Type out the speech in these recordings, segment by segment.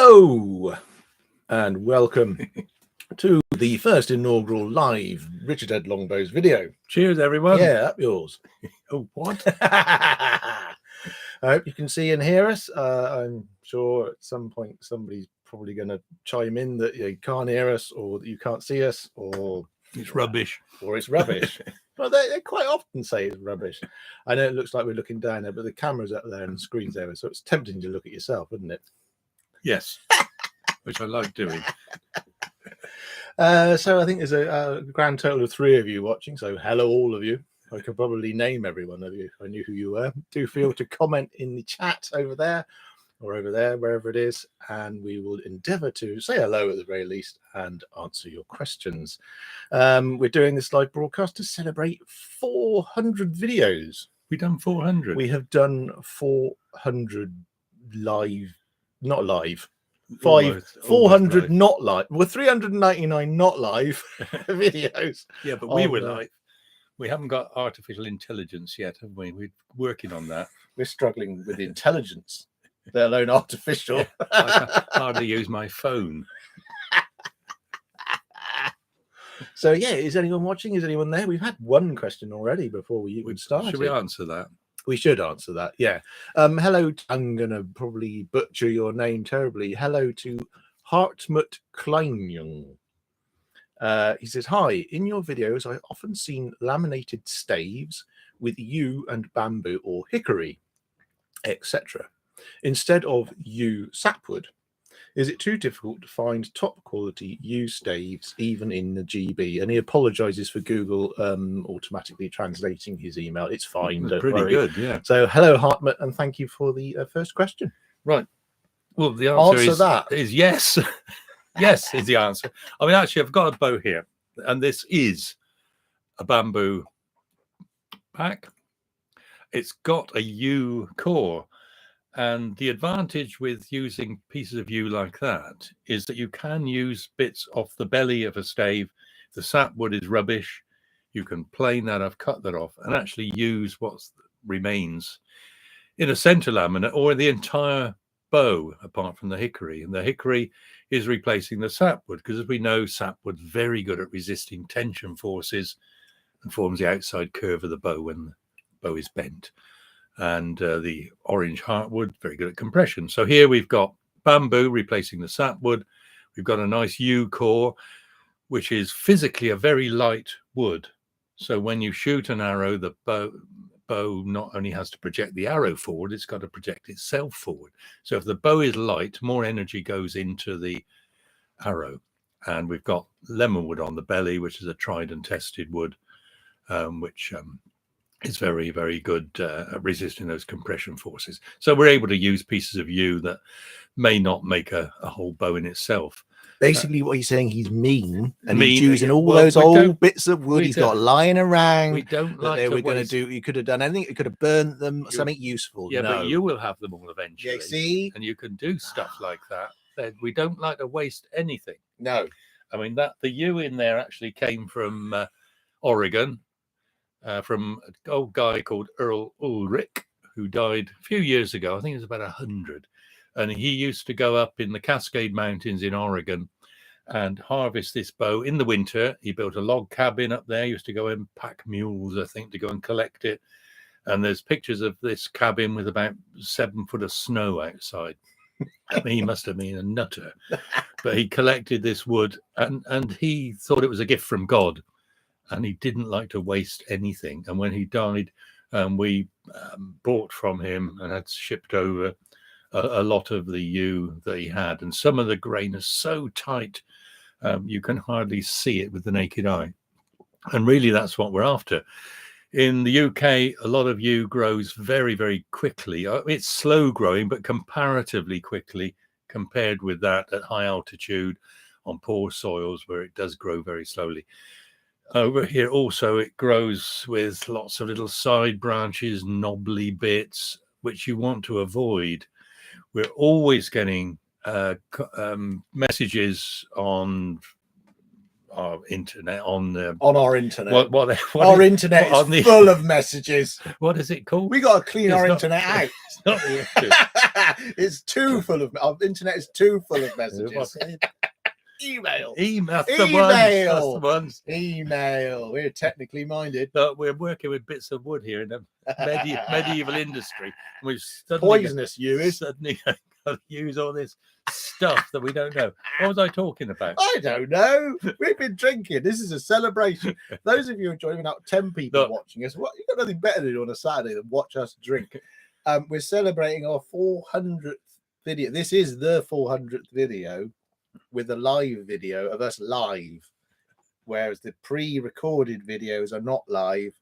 Hello and welcome to the first inaugural live Richard Ed Longbows video. Cheers, everyone. Yeah, up yours. Oh, what? I hope you can see and hear us. I'm sure at some point somebody's probably going to chime in that you can't hear us, or that you can't see us, or It's rubbish. Or it's rubbish. Well, they quite often say it's rubbish. I know it looks like we're looking down there, but the camera's up there and the screen's there, so it's tempting to look at yourself, isn't it? Yes, which I like doing. So I think there's a grand total of 3 of you watching. So hello, all of you. I could probably name every one of you if I knew who you were. Do feel to comment in the chat over there or over there, wherever it is, and we will endeavour to say hello at the very least and answer your questions. We're doing this live broadcast to celebrate 400 videos. We've done 400. We have done 400 live, not live. Almost 400 live. not live. Well, 399 not live videos. Yeah, but we were live. We haven't got artificial intelligence yet, have we? We're working on that. We're struggling with intelligence, let alone artificial. Yeah, I can hardly use my phone. So yeah, is anyone watching? Is anyone there? We've had one question already before we even started. Should we answer that? We should answer that, yeah. Hello, I'm going to probably butcher your name terribly. Hello to Hartmut Kleinjung. He says, hi, in your videos, I've often seen laminated staves with yew and bamboo or hickory, etc. instead of yew sapwood. Is it too difficult to find top quality yew staves even in the GB? And he apologizes for Google automatically translating his email. It's fine. That's pretty good, yeah. So hello, Hartmut, and thank you for the first question. Right. Well, the answer is yes. Yes is the answer. I mean, actually, I've got a bow here, and this is a bamboo pack. It's got a yew core. And the advantage with using pieces of yew like that is that you can use bits off the belly of a stave. The sapwood is rubbish. You can plane that off, cut that off, and actually use what remains in a center laminate or the entire bow, apart from the hickory. And the hickory is replacing the sapwood, because as we know, sapwood's very good at resisting tension forces and forms the outside curve of the bow when the bow is bent. And the orange heartwood, very good at compression. So here we've got bamboo replacing the sapwood. We've got a nice yew core, which is physically a very light wood. So when you shoot an arrow, the bow not only has to project the arrow forward, it's got to project itself forward. So if the bow is light, more energy goes into the arrow. And we've got lemonwood on the belly, which is a tried and tested wood, which is very, very good at resisting those compression forces. So we're able to use pieces of yew that may not make a whole bow in itself. Basically, what he's saying, he's mean, and he's using all those old bits of wood he's got lying around. We don't like they were going to do. You could have done anything. You could have burnt them, something useful. Yeah, but you will have them all eventually. Yeah, see, and you can do stuff like that. We don't like to waste anything. No, I mean the yew in there actually came from Oregon. From an old guy called Earl Ulrich, who died a few years ago. I think it was about 100. And he used to go up in the Cascade Mountains in Oregon and harvest this bow in the winter. He built a log cabin up there. He used to go and pack mules, I think, to go and collect it. And there's pictures of this cabin with about 7 foot of snow outside. I mean, he must have been a nutter. But he collected this wood, and he thought it was a gift from God. And he didn't like to waste anything. And when he died, we bought from him and had shipped over a lot of the yew that he had. And some of the grain is so tight, you can hardly see it with the naked eye. And really, that's what we're after. In the UK, a lot of yew grows very, very quickly. It's slow growing, but comparatively quickly compared with that at high altitude on poor soils where it does grow very slowly. Over here also it grows with lots of little side branches, knobbly bits, which you want to avoid. We're always getting messages on our internet on our internet. Our internet is full of messages. What is it called? We got to clean our internet out. It's not the issue. It's too full of. Our internet is too full of messages. Email. That's the ones. Email. We're technically minded. But we're working with bits of wood here in the medieval industry. We've poisonous use. Suddenly got to use all this stuff that we don't know. What was I talking about? I don't know. We've been drinking. This is a celebration. Those of you who are joining out 10 people watching us, you've got nothing better to do on a Saturday than watch us drink. We're celebrating our 400th video. This is the 400th video with a live video of us live, whereas the pre-recorded videos are not live.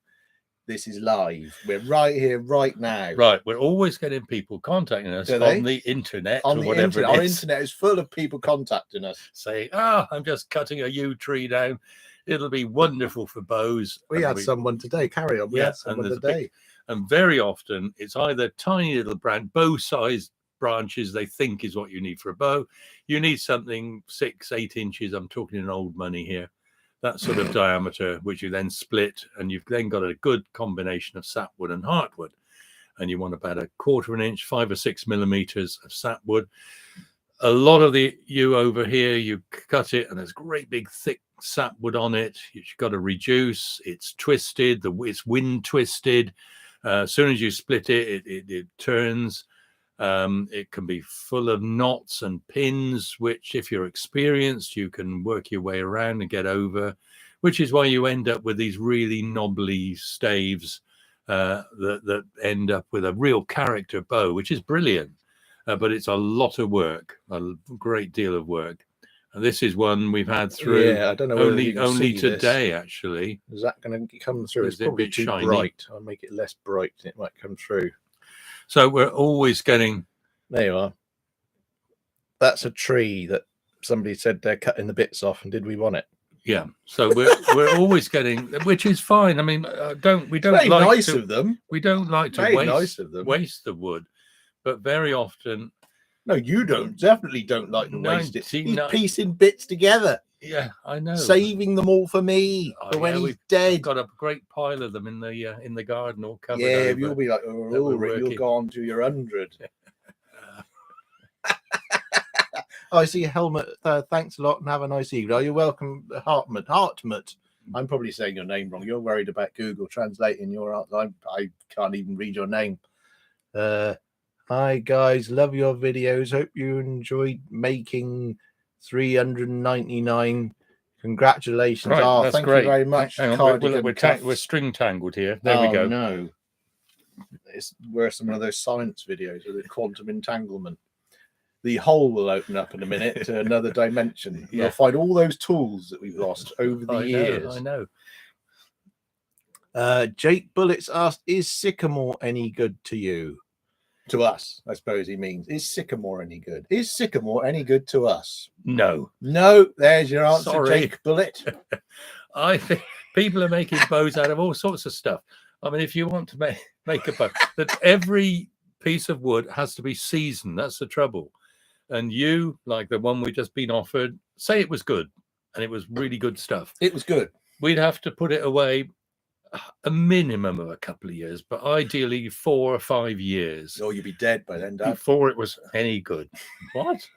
This is live. We're right here, right now. Right. We're always getting people contacting us on the internet or whatever it is. Our internet is full of people contacting us. Saying, I'm just cutting a yew tree down. It'll be wonderful for bows. We had someone today. Carry on. We had someone today. And very often it's either tiny little bow-sized branches they think is what you need for a bow. You need something 6-8 inches. I'm talking in old money here. That sort of diameter, which you then split, and you've then got a good combination of sapwood and heartwood. And you want about 1/4 inch, 5 or 6 millimeters of sapwood. A lot of the yew over here, you cut it, and there's great big thick sapwood on it. You've got to reduce. It's twisted. It's wind twisted. As soon as you split it, it turns. It can be full of knots and pins, which if you're experienced, you can work your way around and get over, which is why you end up with these really knobbly staves that end up with a real character bow, which is brilliant, but it's a lot of work, a great deal of work. And this is one we've had through I don't know only today, actually. Is that going to come through? It's probably too shiny. Bright. I'll make it less bright and it might come through. So we're always getting. There you are. That's a tree that somebody said they're cutting the bits off, and did we want it? Yeah. So we're always getting, which is fine. I mean, we don't very like nice to, of them. We don't like to waste the wood, but very often. No, you don't. Definitely don't like to waste it. He's piecing bits together. Yeah, I know. Saving them all for me for when he's dead. I've got a great pile of them in the garden, all covered. Yeah, over. You'll be like, you'll go on to your 100. I see a helmet. Thanks a lot, and have a nice evening. You're welcome, Hartmut. I'm probably saying your name wrong. You're worried about Google translating your art. I can't even read your name. Hi guys, love your videos. Hope you enjoyed making 399. Congratulations. Right, thank great. You very much. We're string tangled here. There we go. No, it's worse than one of those science videos with the quantum entanglement. The hole will open up in a minute to another dimension. You'll find all those tools that we've lost over the years. I know. Jake Bullets asked, is sycamore any good to you? To us, I suppose he means. Is sycamore any good? Is sycamore any good to us? No. No, there's your answer, Sorry. Jake Bullet. I think people are making bows out of all sorts of stuff. I mean, if you want to make a bow, that every piece of wood has to be seasoned. That's the trouble. And you, like the one we've just been offered, say it was good, and it was really good stuff. It was good. We'd have to put it away a minimum of a couple of years, but ideally 4 or 5 years. Or you'd be dead by then, Dad. Before it was any good. What?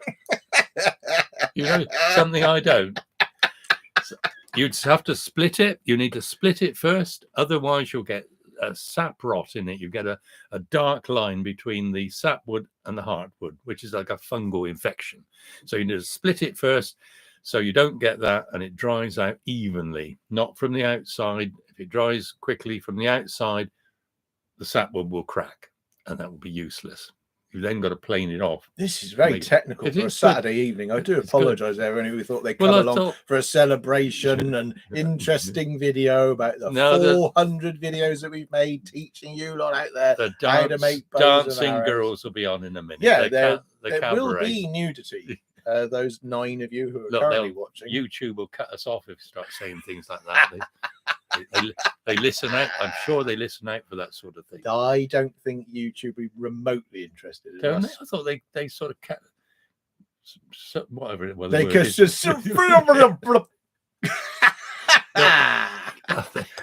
You know something I don't. So you'd have to split it. You need to split it first. Otherwise, you'll get a sap rot in it. You get a dark line between the sapwood and the heartwood, which is like a fungal infection. So you need to split it first so you don't get that, and it dries out evenly, not from the outside. If it dries quickly from the outside, the sapwood will crack, and that will be useless. You've then got to plane it off. This is very technical for a Saturday evening. I do apologise there. Anyone who thought they'd come along for a celebration and interesting video about the 400 videos that we've made teaching you lot out there how to make bows dancing and girls will be on in a minute. Yeah, there will be nudity. Those 9 of you who are currently watching. YouTube will cut us off if we start saying things like that. They listen out. I'm sure they listen out for that sort of thing. I don't think YouTube would be remotely interested in Don't us. they? I thought they sort of cut whatever it was. They could just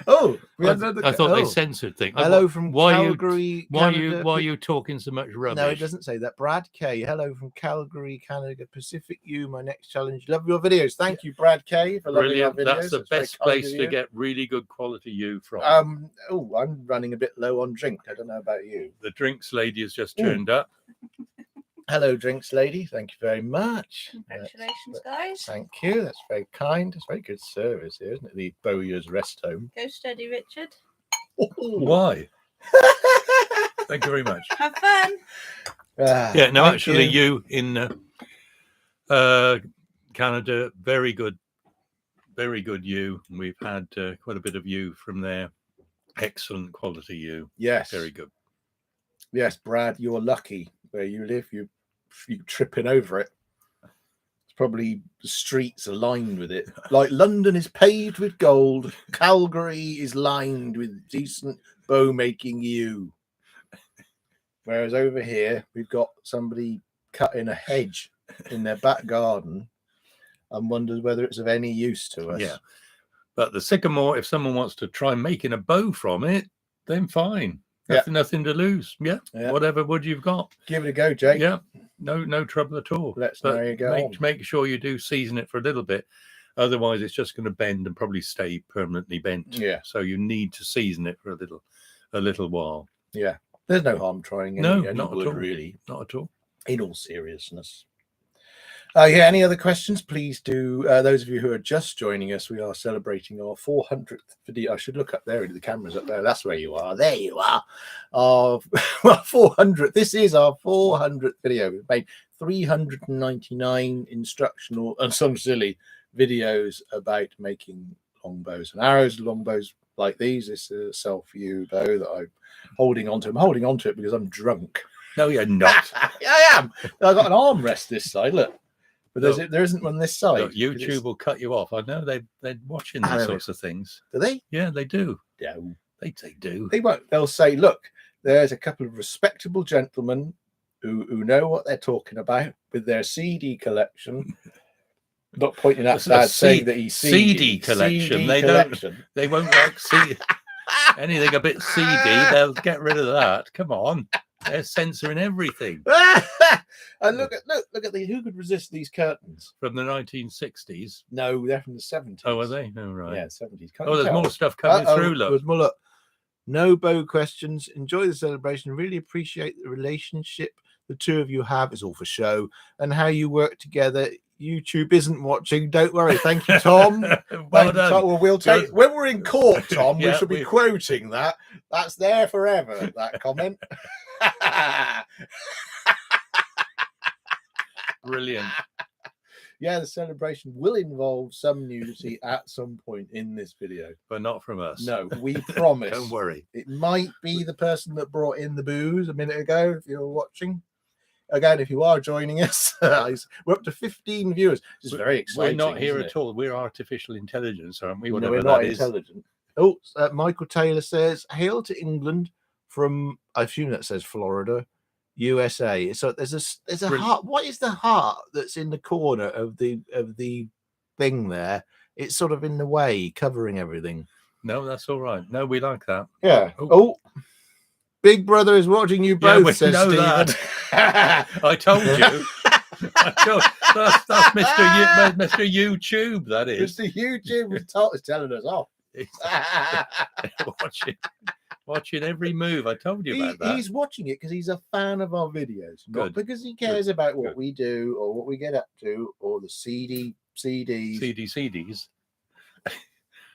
Oh, I thought they censored things. Hello from Calgary, Canada. Why are you talking so much rubbish? No, it doesn't say that. Brad K. Hello from Calgary, Canada. Pacific U, my next challenge. Love your videos. Thank you, Brad K. For loving our videos. That's the best place to get really good quality U from. Oh, I'm running a bit low on drink. I don't know about you. The drinks lady has just turned up. Hello, drinks lady. Thank you very much. Congratulations, guys. Thank you. That's very kind. It's very good service here, isn't it? The Bowyer's Rest Home. Go steady, Richard. Why? Thank you very much. Have fun. Yeah, no, actually, you in Canada, very good U. We've had quite a bit of U from there. Excellent quality U. Yes. Very good. Yes, Brad, you're lucky where you live. You tripping over it. It's probably the streets are lined with it. Like London is paved with gold. Calgary is lined with decent bow making U. Whereas over here, we've got somebody cutting a hedge in their back garden and wonders whether it's of any use to us. Yeah. But the sycamore, if someone wants to try making a bow from it, then fine. Nothing to lose. Yeah. Whatever wood you've got. Give it a go, Jake. Yeah. No trouble at all. There you go. Make sure you do season it for a little bit. Otherwise, it's just going to bend and probably stay permanently bent. Yeah. So you need to season it for a little while. Yeah. There's no harm trying any not wood, at all. Really. Not at all. In all seriousness. Any other questions? Please do. Those of you who are just joining us, we are celebrating our 400th video. I should look up there into the cameras up there. That's where you are. There you are. Our 400th. This is our 400th video. We've made 399 instructional and some silly videos about making longbows and arrows. Longbows like these. This is a self-view bow that I'm holding onto. I'm holding onto it because I'm drunk. No, you're not. I am. I've got an armrest this side. Look. But there isn't one this side. Look, YouTube will cut you off. I know they're watching these sorts of things. Do they? Yeah, they do. No. They do. They won't. They'll say, look, there's a couple of respectable gentlemen who know what they're talking about with their CD collection. Not pointing at Dad saying that he's CD collection. They won't like see anything a bit seedy. They'll get rid of that. Come on. They're censoring everything. And look at these. Who could resist these curtains? From the 1960s? No, they're from the 70s. Oh, are they? No, right. Yeah, 70s. There's more stuff coming through. Look. There's more. Look. No bow questions. Enjoy the celebration. Really appreciate the relationship the two of you have. It's all for show. And how you work together. YouTube isn't watching. Don't worry. Thank you, Tom. Well done. Tom. Well, we'll take when we're in court, Tom. We should be quoting that. That's there forever. That comment. Brilliant. Yeah, the celebration will involve some nudity at some point in this video, but not from us. No, we promise. Don't worry. It might be the person that brought in the booze a minute ago. If you're watching. Again, if you are joining us, we're up to 15 viewers. It's very exciting. We're not here at all. We're artificial intelligence, aren't we? No, we're not intelligent. Oh, Michael Taylor says, hail to England from, I assume that says Florida, USA. So there's a heart. What is the heart that's in the corner of the thing there? It's sort of in the way, covering everything. No, that's all right. No, we like that. Yeah. Oh. Big Brother is watching you both, says Stephen. That. I told you. That's Mr. YouTube, that is. Mr. YouTube is telling us off. Watching every move. I told you about that. He's watching it because he's a fan of our videos. Not because he cares about what we do or what we get up to or the CDs. CDs.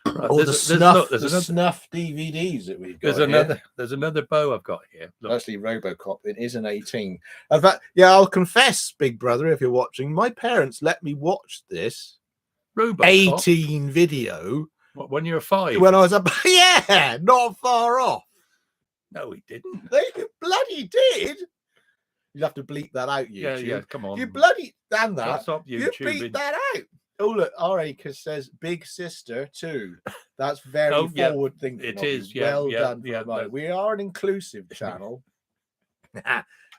Right, or the snuff DVDs that we've got. There's another bow I've got here. Look. Actually, Robocop. It is an 18. In fact, I'll confess, Big Brother, if you're watching, my parents let me watch this Robocop 18 video. What, when you were 5? When I was up, not far off. No, he didn't. They bloody did. You'll have to bleep that out, YouTube. Yeah, come on. You bloody damn that. Stop you beat that out. Oh, look, R.A.K. says Big Sister too. That's very forward thinking. It is. Well done. We are an inclusive channel.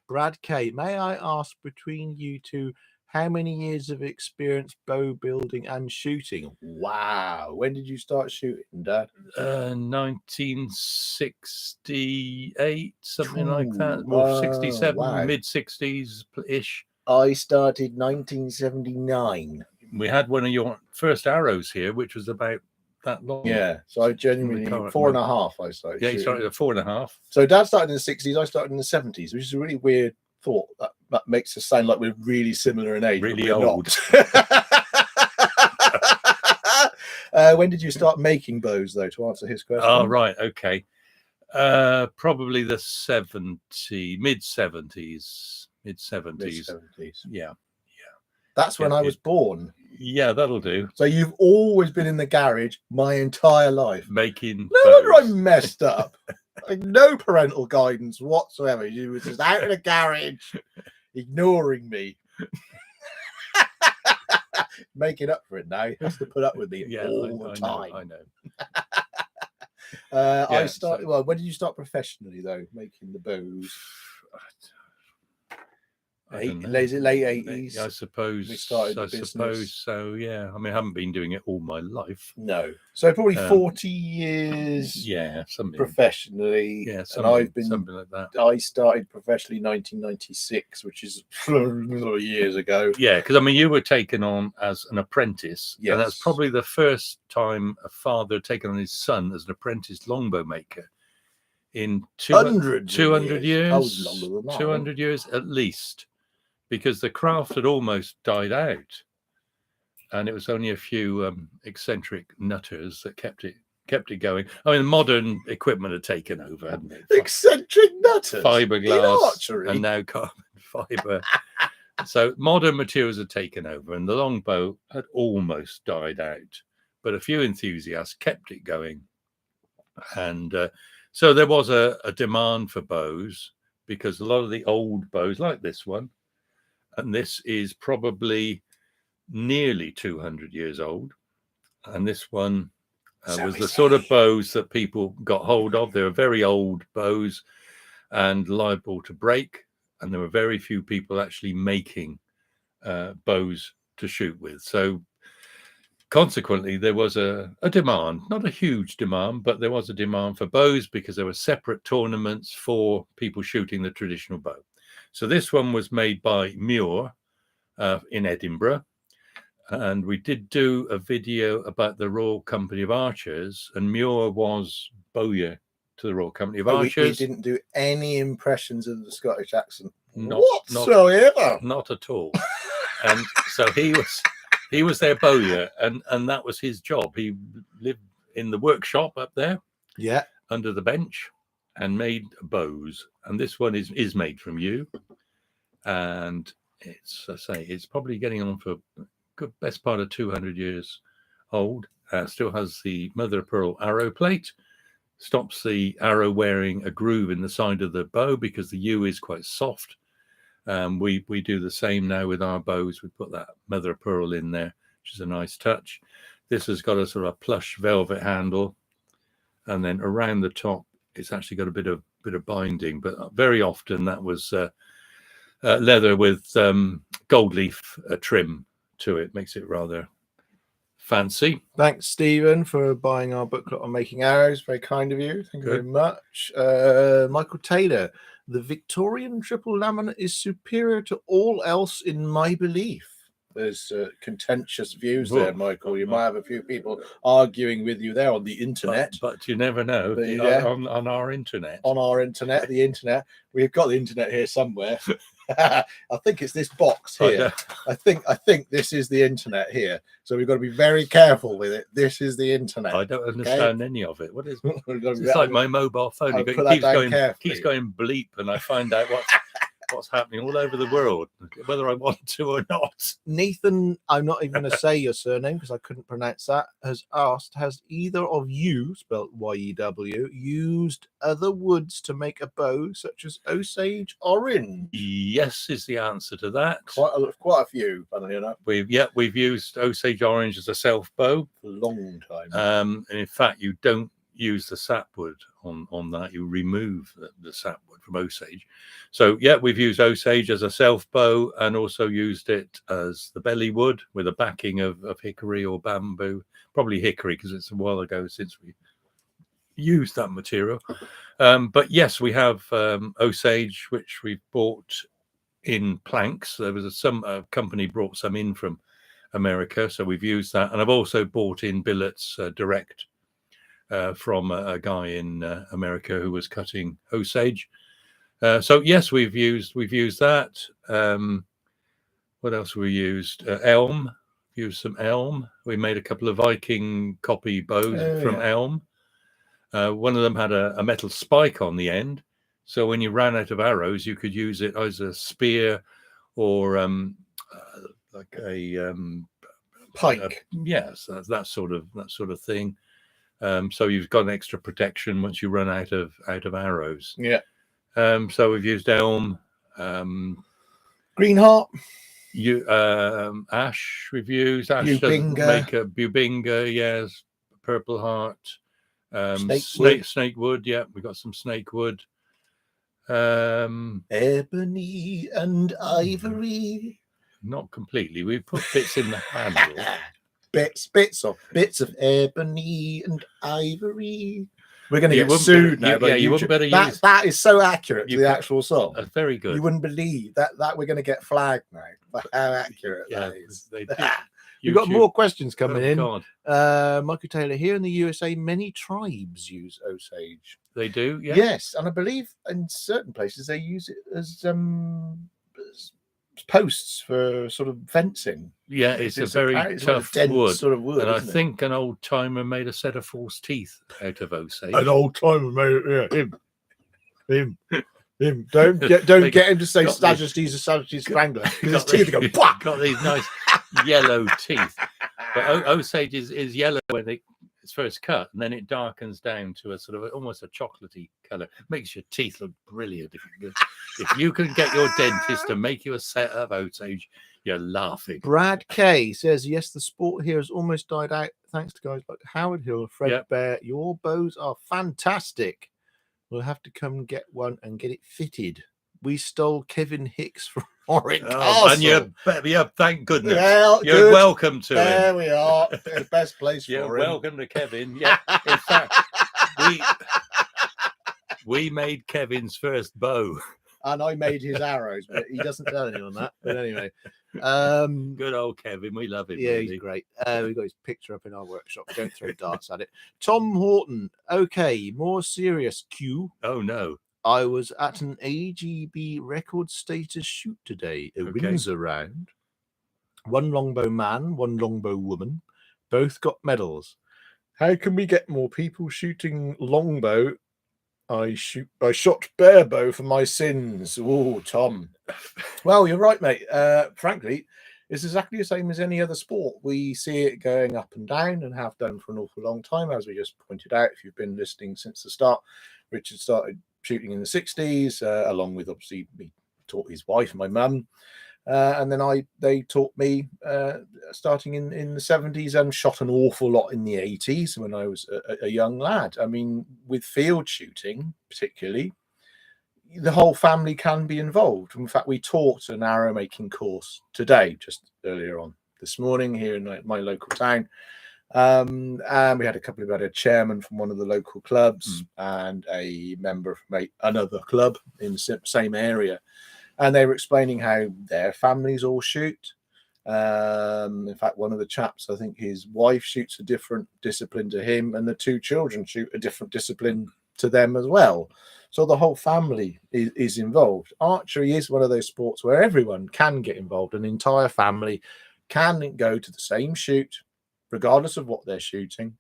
Brad K, may I ask between you two How many years of experience bow building and shooting? Wow. When did you start shooting, Dad? 1968, something like that. Well, 67, wow. mid-60s-ish. I started 1979. We had one of your first arrows here, which was about that long. Yeah, so I genuinely 4.5. I started. Yeah, you started at 4.5. So Dad started in the 60s. I started in the 70s, which is a really weird thought. That makes us sound like we're really similar in age. Really old. When did you start making bows, though? To answer his question. Oh, right. Okay. Probably the mid 70s. Yeah. That's when I was born. Yeah, that'll do. So you've always been in the garage my entire life. Making No wonder I messed up. Like, no parental guidance whatsoever. You were just out in the garage, ignoring me. Making up for it now. He has to put up with me all the time. I know. I started. Well, when did you start professionally, though, making the bows? Late 80s. I suppose. We started the business. Suppose so. Yeah. I mean, I haven't been doing it all my life. No. So probably 40 years. Yeah, something professionally. Yeah, and I've been something like that. I started professionally 1996, which is years ago. Yeah, because I mean, you were taken on as an apprentice. Yes. And that's probably the first time a father taken on his son as an apprentice longbow maker in 200 years. I was longer than that. 200 years at least. Because the craft had almost died out, and it was only a few eccentric nutters that kept it going. I mean, modern equipment had taken over, hadn't it? Eccentric nutters, fiberglass, and now carbon fiber. So modern materials had taken over, and the longbow had almost died out. But a few enthusiasts kept it going, and so there was a demand for bows, because a lot of the old bows, like this one. And this is probably nearly 200 years old. And this one was the sort of bows that people got hold of. They were very old bows and liable to break. And there were very few people actually making bows to shoot with. So consequently, there was a demand, not a huge demand, but there was a demand for bows, because there were separate tournaments for people shooting the traditional bow. So this one was made by Muir in Edinburgh. And we did do a video about the Royal Company of Archers, and Muir was bowyer to the Royal Company of Archers. We didn't do any impressions of the Scottish accent whatsoever. Not at all. And so he was their bowyer, and that was his job. He lived in the workshop up there, under the bench, and made bows. And this one is made from you, and it's probably getting on for good best part of 200 years old. Still has the mother of pearl arrow plate, stops the arrow wearing a groove in the side of the bow, because the yew is quite soft. We do the same now with our bows. We put that mother of pearl in there, which is a nice touch. This has got a sort of plush velvet handle, and then around the top it's actually got a bit of binding, but very often that was leather with gold leaf trim to it. Makes it rather fancy. Thanks, Stephen, for buying our booklet on making arrows. Very kind of you. Thank you very much. Michael Taylor, the Victorian triple laminate is superior to all else in my belief. There's contentious views there, Michael. You might have a few people arguing with you there on the internet. But you never know. On our internet. On our internet, the internet. We've got the internet here somewhere. I think it's this box here. I think this is the internet here. So we've got to be very careful with it. This is the internet. I don't understand any of it. What is it? It's like my mobile phone. It keeps going bleep, and I find out what's happening all over the world, whether I want to or not. Nathan, I'm not even going to say your surname because I couldn't pronounce that, has asked, has either of you, spelled Y-E-W, used other woods to make a bow, such as Osage orange? Yes, is the answer to that. Quite a few, funnily enough. We've used Osage orange as a self bow for a long time. And in fact, you don't use the sapwood on that. You remove the sapwood from Osage. So yeah, we've used Osage as a self bow and also used it as the belly wood with a backing of hickory or bamboo, probably hickory because it's a while ago since we used that material. But yes, we have Osage, which we bought in planks. There was some company brought some in from America, so we've used that, and I've also bought in billets direct from a guy in America who was cutting Osage. So yes, we've used that. What else we used? Elm. Used some elm. We made a couple of Viking copy bows from elm. One of them had a metal spike on the end, so when you ran out of arrows, you could use it as a spear or like a pike. Yes, that sort of thing. So you've got an extra protection once you run out of arrows. Yeah. So we've used elm, greenheart, ash. We've used ash. Bubinga. Doesn't make a bubinga. Yes, purple heart. Snake wood. Yeah, we got some snake wood. Ebony and ivory. Not completely. We put bits in the handle. bits of ebony and ivory. We're going to get sued now. You wouldn't better use that. Is so accurate to the actual song. That's very good. You wouldn't believe that we're going to get flagged now for how accurate that is. We've got more questions coming in. God. Michael Taylor, here in the USA, many tribes use Osage. They do, yeah. Yes, and I believe in certain places they use it as posts for sort of fencing. Yeah, it's a very tough wood. Sort of wood. And I think an old timer made a set of false teeth out of Osage. An old timer made it. Yeah, him. Don't get him to say Stagestes or Stagestes Strangler because his teeth go. Got these nice yellow teeth. But Osage is yellow when it's first cut, and then it darkens down to a sort of almost a chocolatey color. Makes your teeth look brilliant. If you can get your dentist to make you a set of Osage, you're laughing. Brad K says, yes, the sport here has almost died out thanks to guys like Howard Hill, Fred Bear. Your bows are fantastic. We'll have to come get one and get it fitted. We stole Kevin Hicks from Warwick Castle. And thank goodness. Well, you're welcome to there him. We are. The best place for him. You're welcome to Kevin. Yeah. In fact, we made Kevin's first bow. And I made his arrows, but he doesn't tell anyone that. But anyway. Good old Kevin. We love him. Yeah, really. He's great. We've got his picture up in our workshop. Don't throw darts at it. Tom Horton. Okay, more serious. Q. Oh, no. I was at an AGB record status shoot today, a Windsor round. One longbow man, one longbow woman, both got medals. How can we get more people shooting longbow? I shot bare bow for my sins. Oh, Tom. Well, you're right, mate. Frankly, it's exactly the same as any other sport. We see it going up and down and have done for an awful long time, as we just pointed out. If you've been listening since the start, Richard started shooting in the 60s, along with obviously me taught his wife and my mum. And then they taught me starting in the 70s and shot an awful lot in the 80s when I was a young lad. I mean, with field shooting particularly, the whole family can be involved. In fact, we taught an arrow making course today, just earlier on this morning here in my local town. And we had a chairman from one of the local clubs and a member from another club in the same area. And they were explaining how their families all shoot. In fact, one of the chaps, I think his wife shoots a different discipline to him, and the two children shoot a different discipline to them as well. So the whole family is involved. Archery is one of those sports where everyone can get involved. An entire family can go to the same shoot, regardless of what they're shooting,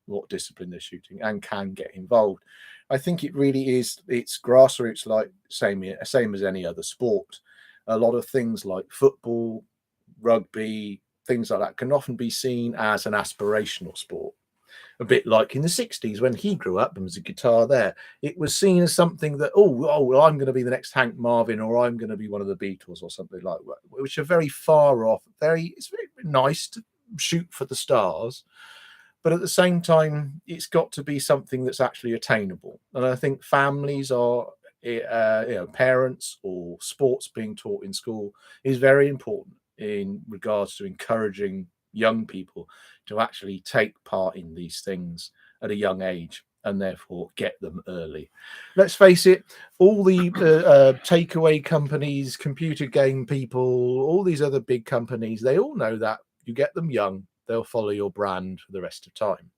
what discipline they're shooting, and can get involved. I think it really is, it's grassroots, like same as any other sport. A lot of things like football, rugby, things like that can often be seen as an aspirational sport. A bit like in the 60s when he grew up and was a guitar there. It was seen as something that, well, I'm going to be the next Hank Marvin, or I'm going to be one of the Beatles or something like that, which are very far off. It's very nice to shoot for the stars. But at the same time, it's got to be something that's actually attainable. And I think families are, parents or sports being taught in school is very important in regards to encouraging young people to actually take part in these things at a young age, and therefore get them early. Let's face it, all the takeaway companies, computer game people, all these other big companies, they all know that you get them young, they'll follow your brand for the rest of time.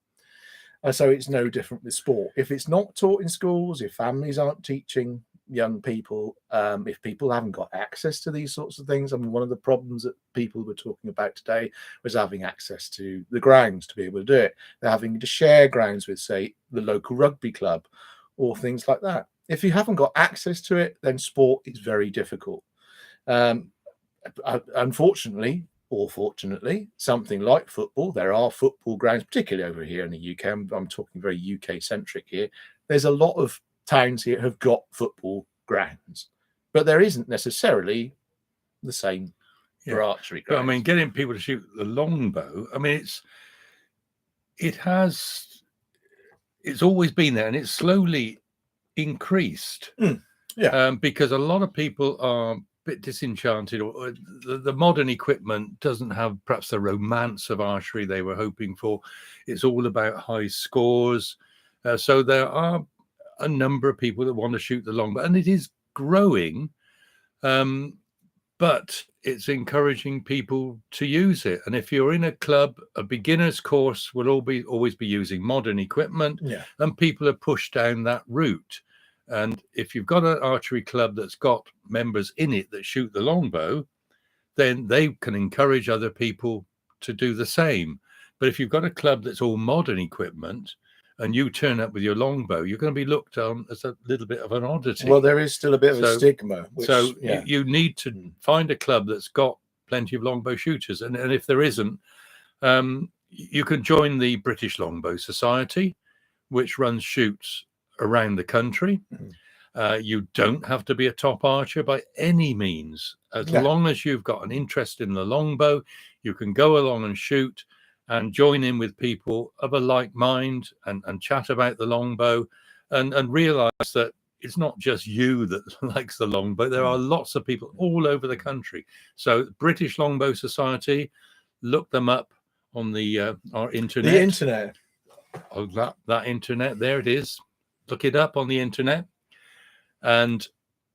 And so it's no different with sport. If it's not taught in schools, if families aren't teaching young people, if people haven't got access to these sorts of things, I mean, one of the problems that people were talking about today was having access to the grounds to be able to do it. They're having to share grounds with, say, the local rugby club or things like that. If you haven't got access to it, then sport is very difficult. Unfortunately, or fortunately, something like football, there are football grounds, particularly over here in the UK. I'm talking very UK centric here. There's a lot of towns here have got football grounds, but there isn't necessarily the same for archery grounds. But, I mean, getting people to shoot the longbow, I mean, it's always been there, and it's slowly increased. Because a lot of people are bit disenchanted, or the modern equipment doesn't have perhaps the romance of archery they were hoping for. It's all about high scores. So there are a number of people that want to shoot the longbow, and it is growing, but it's encouraging people to use it. And if you're in a club, a beginner's course will always be using modern equipment, and people are pushed down that route. And if you've got an archery club that's got members in it that shoot the longbow, then they can encourage other people to do the same. But if you've got a club that's all modern equipment and you turn up with your longbow, you're going to be looked on as a little bit of an oddity. Well, there is still a bit of a stigma. You need to find a club that's got plenty of longbow shooters. And if there isn't, you can join the British Longbow Society, which runs shoots around the country. You don't have to be a top archer by any means. As long as you've got an interest in the longbow, you can go along and shoot and join in with people of a like mind and chat about the longbow and realize that it's not just you that likes the longbow. There are lots of people all over the country. So British Longbow Society, look them up on our internet. The internet. Oh, that internet, there it is. Look it up on the internet and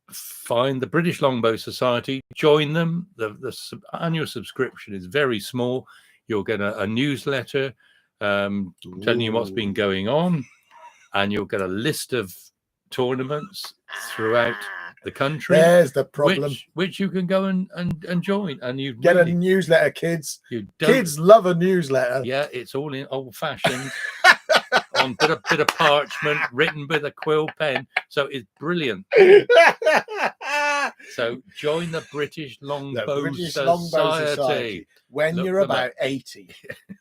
find the British Longbow Society, join them. The annual subscription is very small. You'll get a newsletter telling you what's been going on, and you'll get a list of tournaments throughout the country. There's the problem. Which you can go and join. And you get a newsletter, kids. Kids love a newsletter. Yeah, it's all in old-fashioned. On bit of parchment, written with a quill pen, so it's brilliant. So join the British Longbow Society when you're about 80,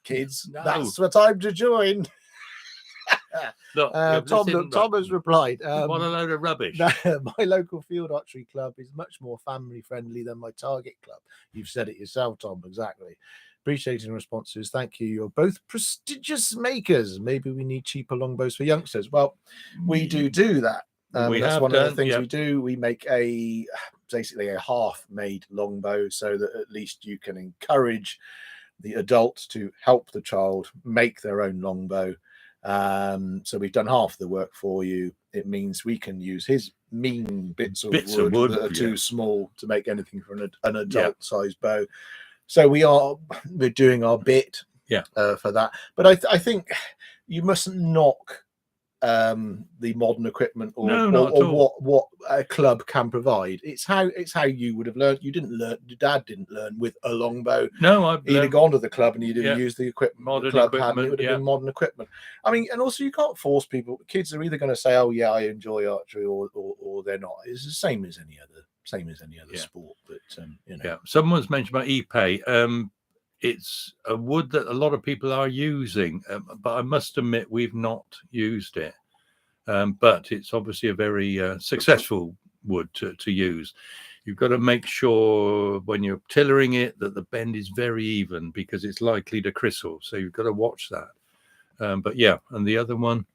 kids. That's the time to join. Look, Tom has replied. What a load of rubbish! My local field archery club is much more family friendly than my target club. You've said it yourself, Tom. Exactly. Appreciating responses. Thank you. You're both prestigious makers. Maybe we need cheaper longbows for youngsters. Well, we do that. That's one of the things we do. We make basically a half-made longbow so that at least you can encourage the adult to help the child make their own longbow. So we've done half the work for you. It means we can use his mean bits of wood that are too small to make anything for an adult-sized bow. So we're doing our bit for that. But I think you mustn't knock the modern equipment or what a club can provide. It's how you would have learned. You didn't learn. Your dad didn't learn with a longbow. No, he'd have gone to the club and he'd have used the equipment. Modern the club equipment. Had, it would have been modern equipment. I mean, and also you can't force people. Kids are either going to say, "Oh yeah, I enjoy archery," or they're not. It's the same as any other sport. But someone's mentioned about epay. It's a wood that a lot of people are using, but I must admit we've not used it. But it's obviously a very successful wood to use. You've got to make sure when you're tillering it that the bend is very even because it's likely to cristle. So you've got to watch that. But yeah, and the other one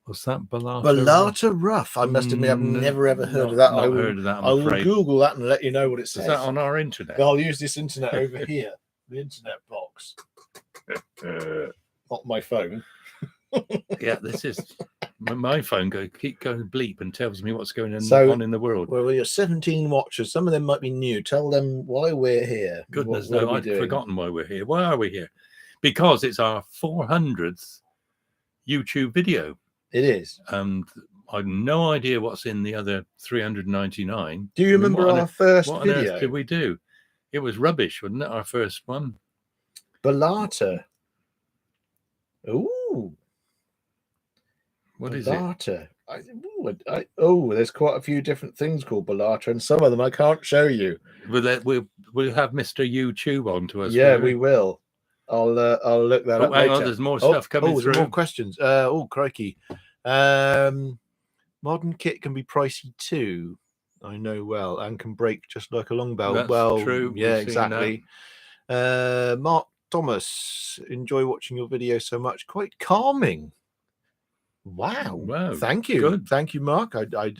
was that Balata. Balata Rough. I must admit, I've never ever heard of that. Not heard of that. I will Google that and let you know what it says. Is that on our internet? I'll use this internet over here, the internet box, not my phone. Yeah, this is my phone. Keep going bleep and tells me what's going on in the world. Well, we are 17 watchers. Some of them might be new. Tell them why we're here. Goodness, no, I've forgotten why we're here. Why are we here? Because it's our 400th YouTube video. It is. And I've no idea what's in the other 399. Do you remember our first video? What video? on earth did we do? It was rubbish, wasn't it? Our first one. Balata. Ooh. What is Balata. There's quite a few different things called Balata, and some of them I can't show you. We'll have Mr. YouTube on to us. Yeah, we will. I'll look that up. Hang later. on, there's more stuff coming through. More questions. Crikey. Modern kit can be pricey too. I know well, and can break just like a longbow. That's true. Yeah, exactly. Mark Thomas, enjoy watching your video so much. Quite calming. Wow. Thank you. Good. Thank you, Mark.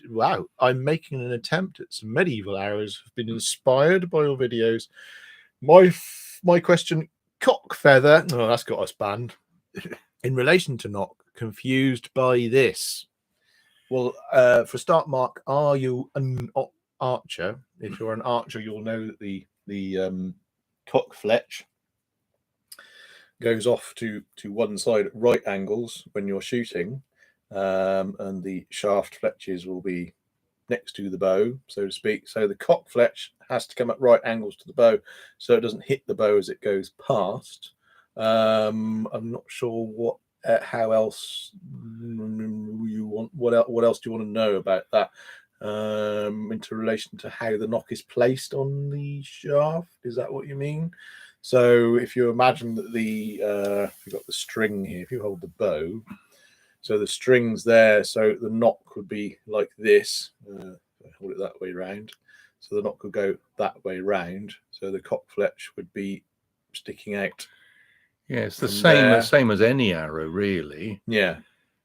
Wow. I'm making an attempt at some medieval arrows. I've been inspired by your videos. My question, cock feather. Oh, that's got us banned. In relation to knock, confused by this. Well, for a start, Mark, are you an archer? If you're an archer, you'll know that the cock fletch goes off to one side at right angles when you're shooting, and the shaft fletches will be next to the bow, so to speak. So the cock fletch has to come at right angles to the bow, so it doesn't hit the bow as it goes past. I'm not sure how else you want. What else do you want to know about that? Into relation to how the knock is placed on the shaft, is that what you mean? So if you imagine that you've got the string here, if you hold the bow, so the string's there, so the knock would be like this. Hold it that way round, so the knock could go that way round. So the cock fletch would be sticking out. Yeah, it's the same as any arrow, really. Yeah.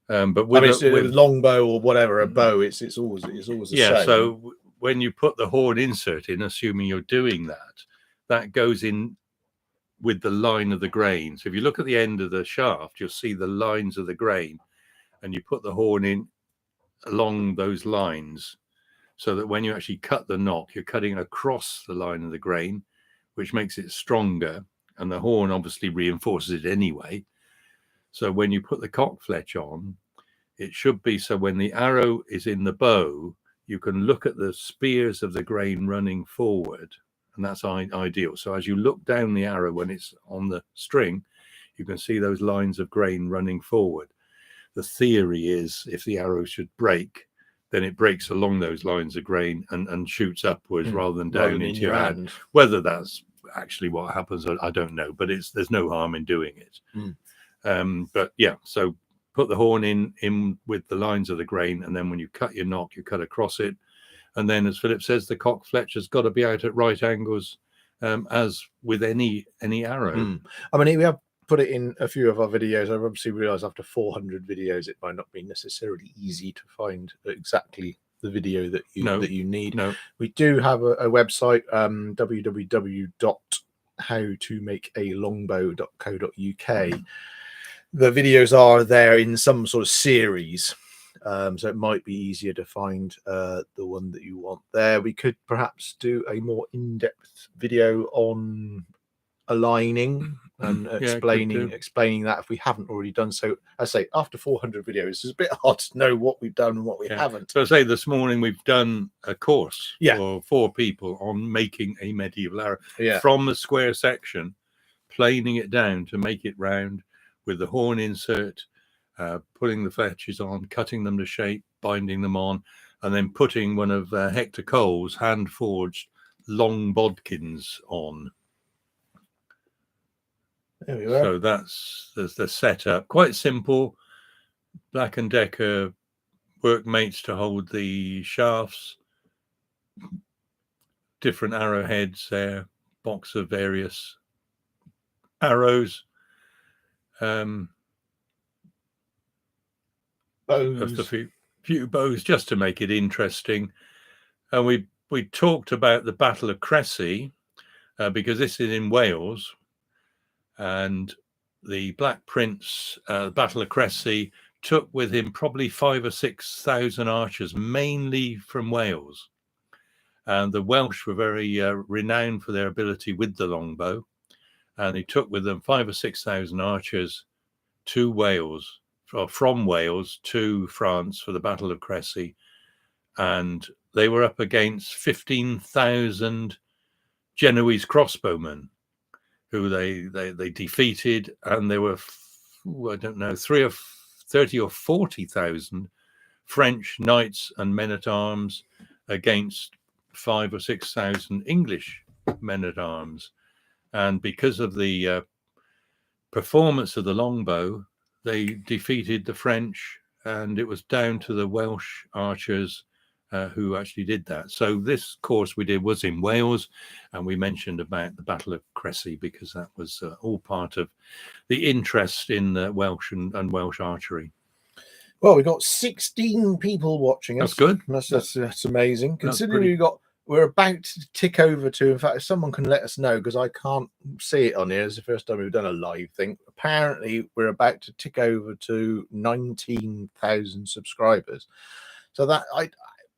But with longbow or whatever, a bow, it's always the same. Yeah. So when you put the horn insert in, assuming you're doing that goes in with the line of the grain. So if you look at the end of the shaft, you'll see the lines of the grain, and you put the horn in along those lines, so that when you actually cut the knock, you're cutting across the line of the grain, which makes it stronger, and the horn obviously reinforces it anyway. So when you put the cock fletch on, it should be so when the arrow is in the bow, you can look at the spears of the grain running forward, and that's ideal. So as you look down the arrow when it's on the string, you can see those lines of grain running forward. The theory is if the arrow should break, then it breaks along those lines of grain and shoots upwards rather than down into your hand. Whether that's actually what happens, I don't know, but there's no harm in doing it. But yeah, so put the horn in with the lines of the grain, and then when you cut your knock, you cut across it. And then, as Philip says, the cock fletch has got to be out at right angles, as with any arrow. I mean, we have put it in a few of our videos. I've obviously realized after 400 videos, it might not be necessarily easy to find exactly the video that you need. No, we do have a website, www.howtomakealongbow.co.uk. The videos are there in some sort of series, so it might be easier to find the one that you want there. We could perhaps do a more in-depth video on aligning and explaining that if we haven't already done so. I say after 400 videos, it's a bit hard to know what we've done and what we haven't. So I say this morning we've done a course for 4 people on making a medieval arrow from the square section, planing it down to make it round with the horn insert, putting the fletches on, cutting them to shape, binding them on, and then putting one of Hector Cole's hand-forged long bodkins on. There we are. So that's the setup. Quite simple. Black & Decker workmates to hold the shafts, different arrowheads there, box of various arrows. bows. Just a few bows, just to make it interesting. And we talked about the Battle of Crecy, because this is in Wales, and the Black Prince, Battle of Crecy, took with him probably 5,000 or 6,000 archers, mainly from Wales. And the Welsh were very renowned for their ability with the longbow, and he took with them 5,000 or 6,000 archers to Wales, or from Wales to France for the Battle of Crecy, and they were up against 15,000 Genoese crossbowmen, who they defeated, and there were, I don't know, 30 or 40,000 French knights and men-at-arms against 5,000 or 6,000 English men-at-arms. And because of the performance of the longbow, they defeated the French, and it was down to the Welsh archers who actually did that. So this course we did was in Wales, and we mentioned about the Battle of Crecy because that was all part of the interest in Welsh and Welsh archery. Well, we got 16 people watching us. That's good. That's amazing. Considering we're about to tick over to, in fact, if someone can let us know, because I can't see it on here. It's the first time we've done a live thing. Apparently, we're about to tick over to 19,000 subscribers. So that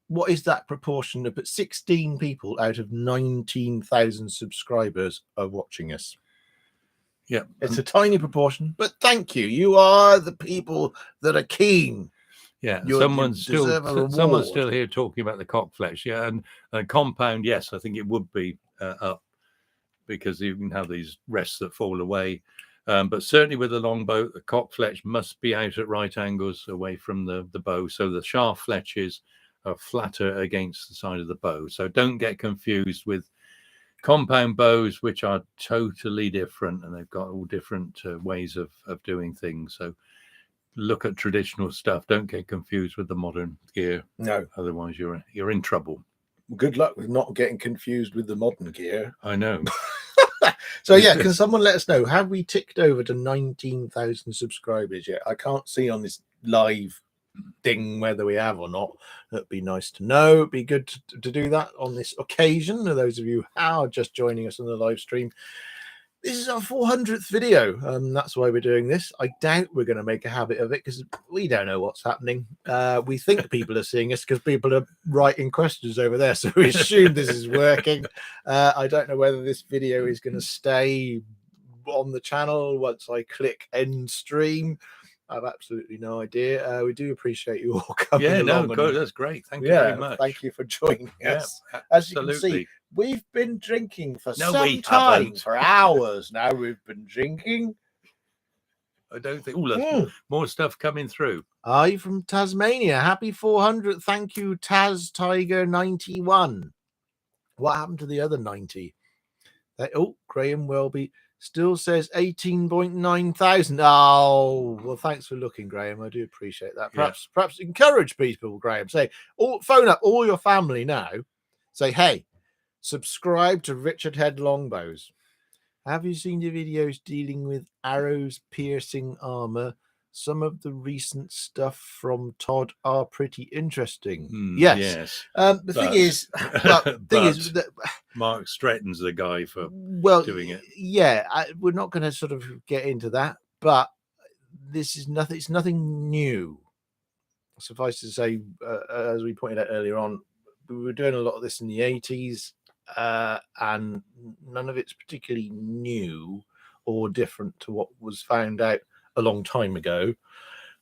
what is that proportion of? But 16 people out of 19,000 subscribers are watching us. Yeah, it's a tiny proportion, but thank you. You are the people that are keen. Yeah, someone's still here talking about the cockfletch. Yeah, and compound. Yes, I think it would be up because you can have these rests that fall away. But certainly with the longbow, the cockfletch must be out at right angles away from the bow, so the shaft fletches are flatter against the side of the bow. So don't get confused with compound bows, which are totally different, and they've got all different ways of doing things. So look at traditional stuff. Don't get confused with the modern gear. No, otherwise you're in trouble. Good luck with not getting confused with the modern gear. I know. So yeah, can someone let us know, have we ticked over to 19,000 subscribers yet? I can't see on this live thing whether we have or not. That'd be nice to know. It'd be good to do that on this occasion. For those of you who are just joining us on the live stream, this is our 400th video. That's why we're doing this. I doubt we're going to make a habit of it because we don't know what's happening. We think people are seeing us because people are writing questions over there, so we assume this is working. I don't know whether this video is going to stay on the channel once I click end stream. I have absolutely no idea. We do appreciate you all coming along. Good. That's great. Thank you very much. Thank you for joining us. As you can see, we've been drinking for some time. For hours now we've been drinking. I don't think more stuff coming through. Hi from Tasmania. Happy 400. Thank you, Taz Tiger 91. What happened to the other 90? Graham Welby still says 18.9 thousand. Oh, well, thanks for looking, Graham. I do appreciate that. Perhaps encourage people, Graham. Say, phone up all your family now. Say, hey, subscribe to Richard Head Longbows. Have you seen the videos dealing with arrows piercing armor? Some of the recent stuff from Todd are pretty interesting. Yes. The thing is that Mark Stretton's the guy for doing it. Yeah, we're not going to sort of get into that, but this is nothing. It's nothing new. Suffice to say, as we pointed out earlier on, we were doing a lot of this in the 80s, and none of it's particularly new or different to what was found out a long time ago.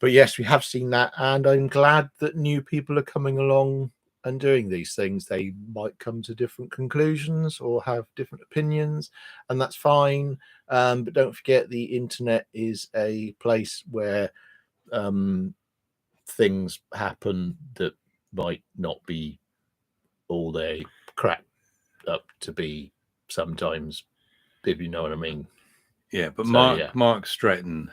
But yes, we have seen that, and I'm glad that new people are coming along and doing these things. They might come to different conclusions or have different opinions, and that's fine. But don't forget, the internet is a place where things happen that might not be all they crack up to be sometimes, if you know what I mean. Yeah, but so, Mark Stretton,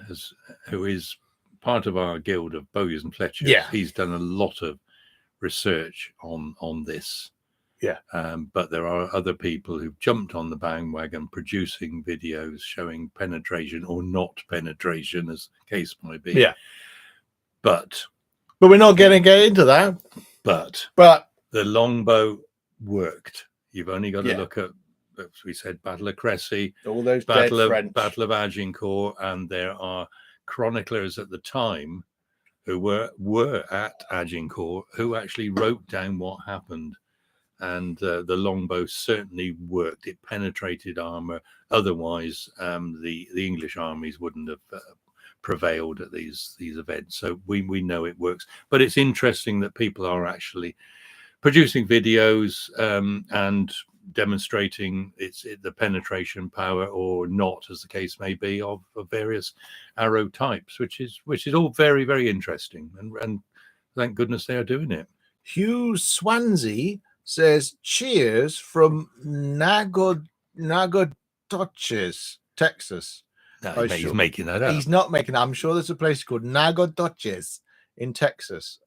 who is part of our guild of bowyers and fletchers, he's done a lot of research on this. Yeah. But there are other people who've jumped on the bandwagon producing videos showing penetration or not penetration, as the case might be. Yeah. But But we're not going to get into that. But the longbow worked. You've only got to look at, as we said, Battle of Cressy, all those Battle of Agincourt, and there are chroniclers at the time who were at Agincourt who actually wrote down what happened. And the longbow certainly worked. It penetrated armor. Otherwise, the English armies wouldn't have prevailed at these events. So we know it works. But it's interesting that people are actually producing videos and demonstrating the penetration power or not, as the case may be, of various arrow types, which is all very, very interesting. And thank goodness they are doing it. Hugh Swansea says, cheers from Nacogdoches, Texas. No, he's making that up. He's not making that. I'm sure there's a place called Nacogdoches in Texas.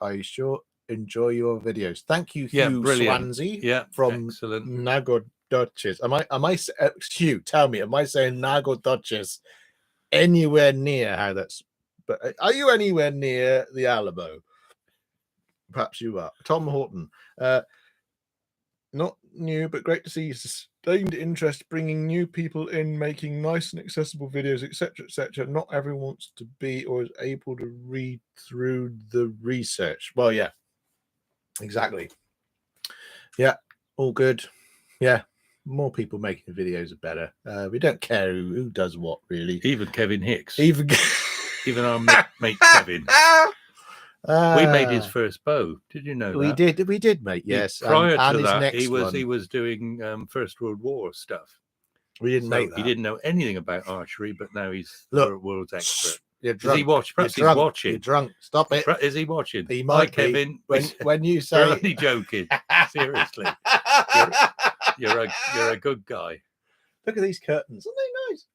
I sure enjoy your videos. Thank you, Hugh Swansea from Nacogdoches. Hugh, tell me, am I saying Nacogdoches anywhere near how that's... But are you anywhere near the Alamo? Perhaps you are. Tom Horton. Not new, but great to see sustained interest, bringing new people in, making nice and accessible videos, etc., etc. Not everyone wants to be or is able to read through the research. Well, yeah, exactly. Yeah, all good. Yeah, more people making videos are better. We don't care who does what, really. Even Kevin Hicks. Even our mate Kevin. We made his first bow. Did you know that? We did, mate. Yes. Prior to that, he was doing First World War stuff. We didn't make that. He didn't know anything about archery, but now he's the world's expert. You're drunk. Does he watch? Perhaps he's watching. You're drunk. Stop it. Is he watching? He might be. Kevin. When you say, we're only joking. Seriously, you're a good guy. Look at these curtains. Aren't they nice?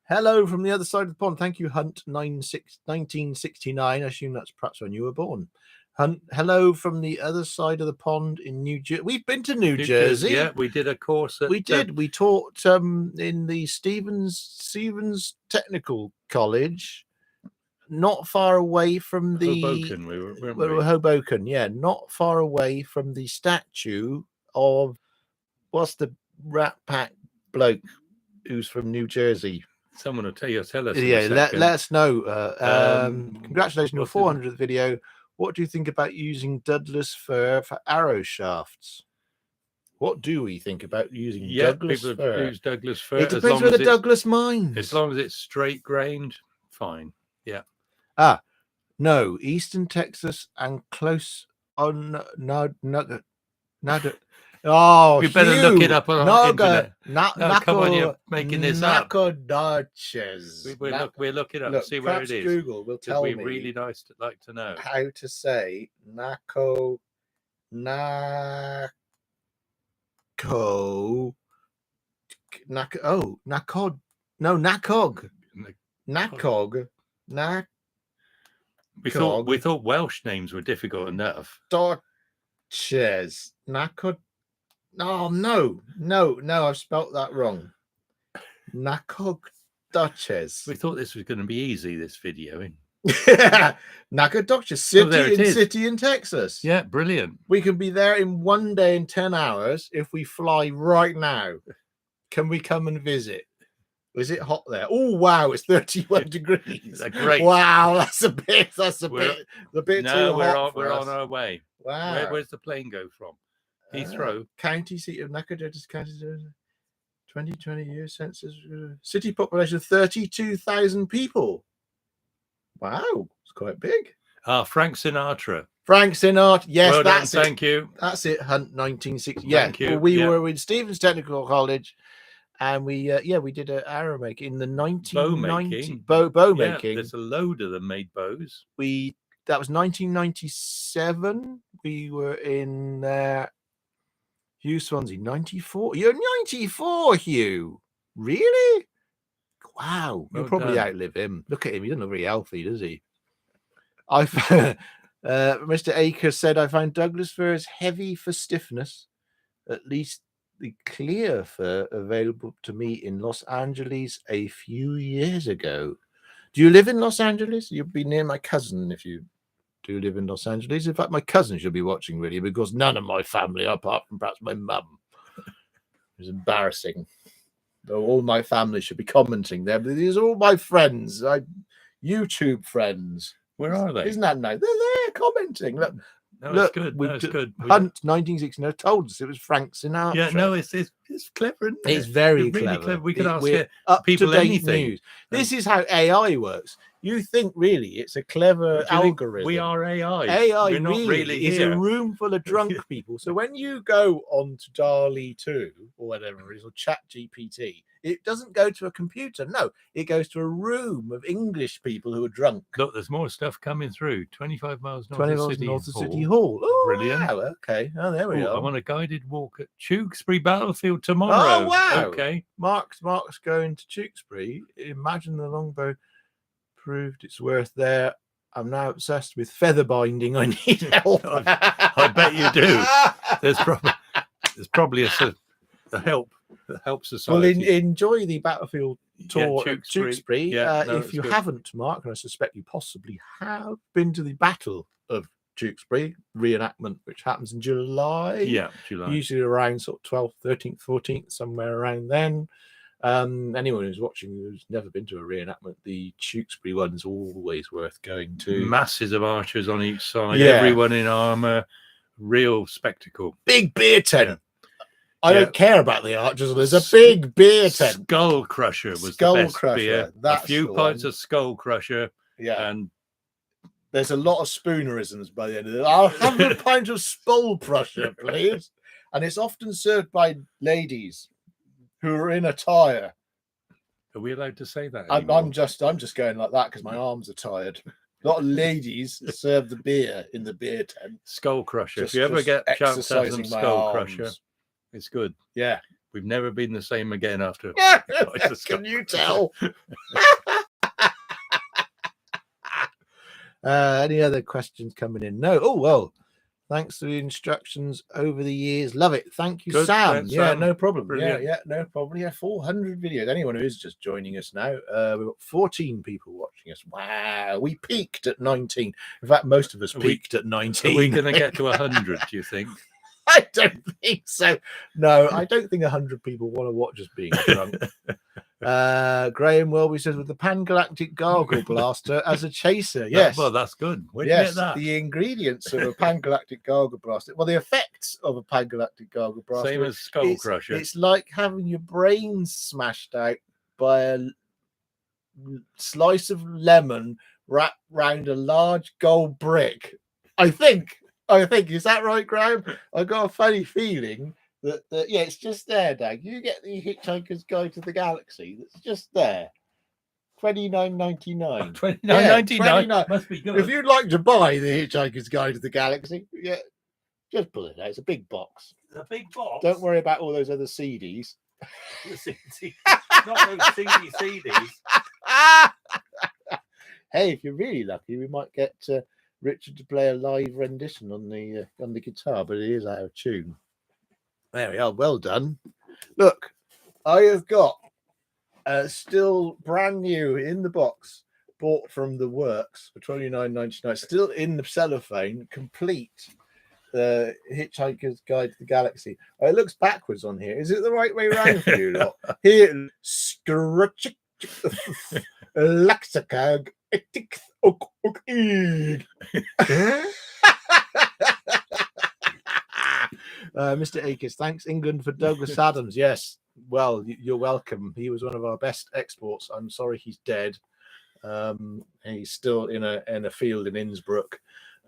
Hello from the other side of the pond. Thank you, Hunt 1969. I assume that's perhaps when you were born. Hunt, hello from the other side of the pond in New Jersey. We've been to New Jersey. Yeah, we did a course. We did. We taught in the Stevens Technical College, not far away from the Hoboken. We were Hoboken. Yeah, not far away from the statue of what's the Rat Pack bloke who's from New Jersey. Someone will tell us. Yeah, let us know. Congratulations on your 400th video. What do you think about using Douglas fir for arrow shafts? What do we think about using Douglas fir? People use Douglas fir. It depends where the Douglas mines. As long as it's straight grained, fine. Yeah. No, Eastern Texas and close on Oh, we better look it up on the internet. Come on, you're making this up. Nacogdoches. We'll look it up, see where it is. Google will tell me. Really nice to like to know how to say Nacog. We thought Welsh names were difficult enough. Doches. Oh, no, I've spelt that wrong. Nacogdoches. We thought this was going to be easy, this video. Nacogdoches, city in Texas. Yeah, brilliant. We can be there in 1 day and 10 hours if we fly right now. Can we come and visit? Is it hot there? Oh, wow, it's 31 degrees. Great. Wow, that's a bit too hot. We're on our way. Wow. Where's the plane go from? Heathrow. County seat of Nacogdoches County. 2020 year census. City population of 32,000 people. Wow, it's quite big. Frank Sinatra. Yes, well that's done, it. Thank you. That's it. Hunt 1960. Thank you. We were in Stevens Technical College, and we did an arrow making in the 1990 bow making. There's a load of them made bows. That was 1997. We were in Hugh Swansea, 94. You're 94, Hugh. Really? Wow. You'll probably outlive him. Look at him. He doesn't look very healthy, does he? Mr. Akers said, I find Douglas fir is heavy for stiffness. At least the clear fir available to me in Los Angeles a few years ago. Do you live in Los Angeles? You'll be near my cousin if you do live in Los Angeles. In fact, my cousin should be watching, really, because none of my family, apart from perhaps my mum, is embarrassing. All my family should be commenting there. But these are all my friends, YouTube friends. Where are they? Isn't that nice? They're there commenting. Look, no, it's good. No, it's good. Hunt 1969 told us it was Frank Sinatra. Yeah, no, it's clever. Isn't it? It's very really clever. We can ask people anything. News. This is how AI works. You think really it's a clever algorithm? We are AI. AI We're not really is here. a room full of drunk people. So when you go on to DALL-E 2 or whatever it is, or Chat GPT, it doesn't go to a computer. No, it goes to a room of English people who are drunk. Look, there's more stuff coming through. 25 miles north 20 of miles City north of Hall. City Hall. Oh, Brilliant. Wow, okay. Oh, there we are. I'm on a guided walk at Tewkesbury Battlefield tomorrow. Oh, wow. Okay. Mark's going to Tewkesbury. Imagine the longbow proved its worth there. I'm now obsessed with feather binding. I need help. I bet you do. There's probably a help society. Well, enjoy the battlefield tour at Tewkesbury. If you good. haven't, Mark, and I suspect you possibly have, been to the Battle of Tewkesbury reenactment, which happens in July. Yeah, July. Usually around sort of 12th, 13th, 14th, somewhere around then. Anyone who's watching who's never been to a reenactment, the Tewkesbury one is always worth going to. Masses of archers on each side, Yeah. everyone in armour, real spectacle. Big beer tent. Yeah. I don't care about the archers. There's a big beer tent. Skull Crusher was Skull the best Crusher, beer. that's A few the pints one. of Skull Crusher, Yeah. and There's a lot of spoonerisms by the end of it. I'll have a pint of Skull Crusher, please. And it's often served by ladies who are in attire. are we allowed to say that? I'm just going like that because my arms are tired. A lot of ladies serve the beer in the beer tent. Skull Crusher. Just- if you ever just get a chance to have some exercising my Skull arms. Crusher, it's good. Yeah. We've never been the same again after. Can you tell? Any other questions coming in? No. Oh, well. Thanks for the instructions over the years. Love it. Thank you, Good. Sam. Thanks, Yeah, Sam. no problem. Brilliant. Yeah, no problem. Yeah, 400 videos. Anyone who is just joining us now, we've got 14 people watching us. Wow. We peaked at 19. In fact, most of us peaked at 19. Are we going to get to 100, do you think? I don't think so. No, I don't think 100 people want to watch us being drunk. Graham Welby says, with the Pan-Galactic Gargle Blaster as a chaser. Yes. Well, that's good. Where did you get that? The ingredients of a Pan-Galactic Gargle Blaster. Well, the effects of a Pan-Galactic Gargle Blaster. Same as Skull Crusher. It's like having your brains smashed out by a slice of lemon wrapped round a large gold brick. I think. Is that right, Graham? I got a funny feeling that yeah, it's just there, Dag. You get the Hitchhiker's Guide to the Galaxy. That's just there. $29.99. $29.99 must be good. If you'd like to buy the Hitchhiker's Guide to the Galaxy, yeah, just pull it out. It's a big box. A big box. Don't worry about all those other CDs. Not those CDs. Hey, if you're really lucky, we might get Richard to play a live rendition on the guitar, but it is out of tune. There we are. Well done. Look, I have got still brand new in the box, bought from the works for $29.99, still in the cellophane, complete. The Hitchhiker's Guide to the Galaxy. Oh, it looks backwards on here. Is it the right way around for you lot? Here, Scrutch, Lexicag, Mr. Akers, thanks England for Douglas Adams. Yes, well, you're welcome. He was one of our best exports. I'm sorry he's dead. He's still in a field in Innsbruck,